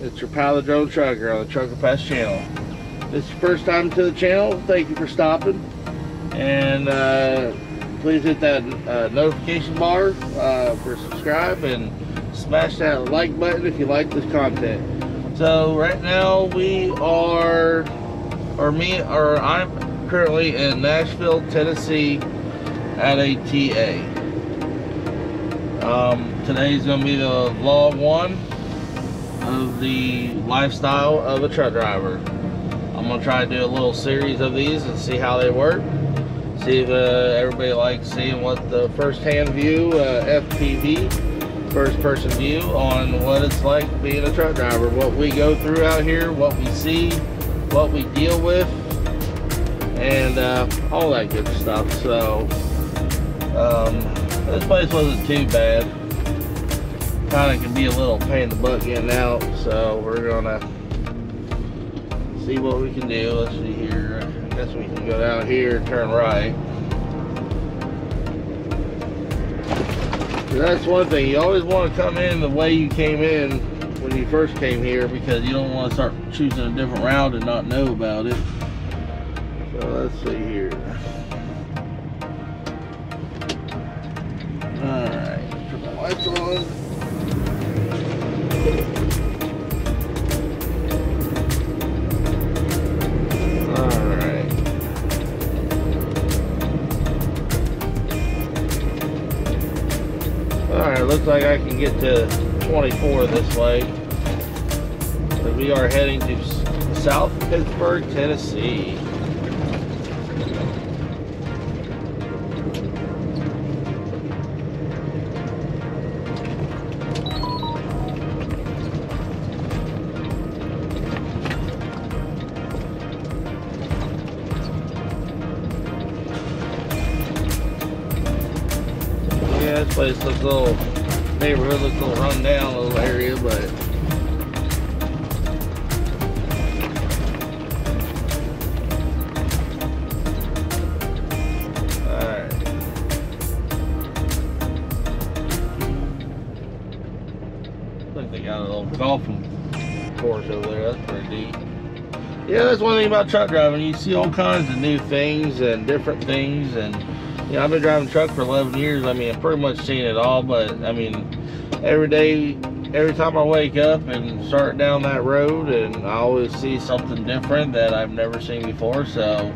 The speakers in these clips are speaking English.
It's your pal the drone trucker on the Trucker Pass channel. This is your first time to the channel. Thank you for stopping. And please hit that notification bar for subscribe and smash that like button if you like this content. So right now I'm currently in Nashville, Tennessee at a TA. Today's gonna be the vlog 1 of the lifestyle of a truck driver. I'm gonna try to do a little series of these and see how they work. See if everybody likes seeing what the first-hand view, FPV, first-person view on what it's like being a truck driver, what we go through out here, what we see, what we deal with, and all that good stuff. So this place wasn't too bad. Kind of can be a little pain in the butt getting out, so we're gonna see what we can do. Let's see here. I guess we can go down here and turn right. So that's one thing. You always want to come in the way you came in when you first came here, because you don't want to start choosing a different route and not know about it. So let's see here. Alright, turn the lights on. Alright. Alright, looks like I can get to 24 this way. So we are heading to South Pittsburgh, Tennessee. This place looks a little, neighborhood looks a little run down, little area, but alright. I think they got a little golfing course over there. That's pretty deep. Yeah, that's one thing about truck driving. You see all kinds of new things and different things, and you know, I've been driving truck for 11 years. I mean, I've pretty much seen it all, but I mean, every day, every time I wake up and start down that road, and I always see something different that I've never seen before. So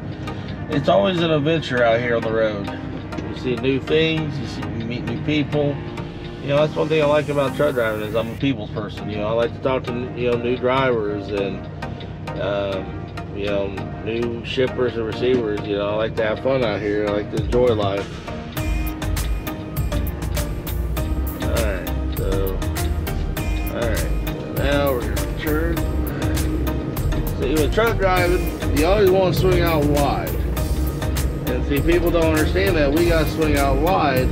it's always an adventure out here on the road. You see new things, you meet new people. You know, that's one thing I like about truck driving, is I'm a people's person. You know, I like to talk to, you know, new drivers and you know, new shippers and receivers. You know, I like to have fun out here. I like to enjoy life. Alright, so now we're gonna turn. See, with truck driving, you always want to swing out wide. And see, people don't understand that we gotta swing out wide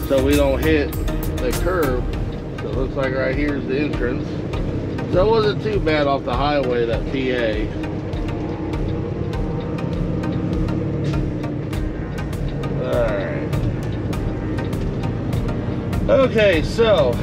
so we don't hit the curb. So it looks like right here's the entrance. So it wasn't too bad off the highway, that PA. Alright. Okay, so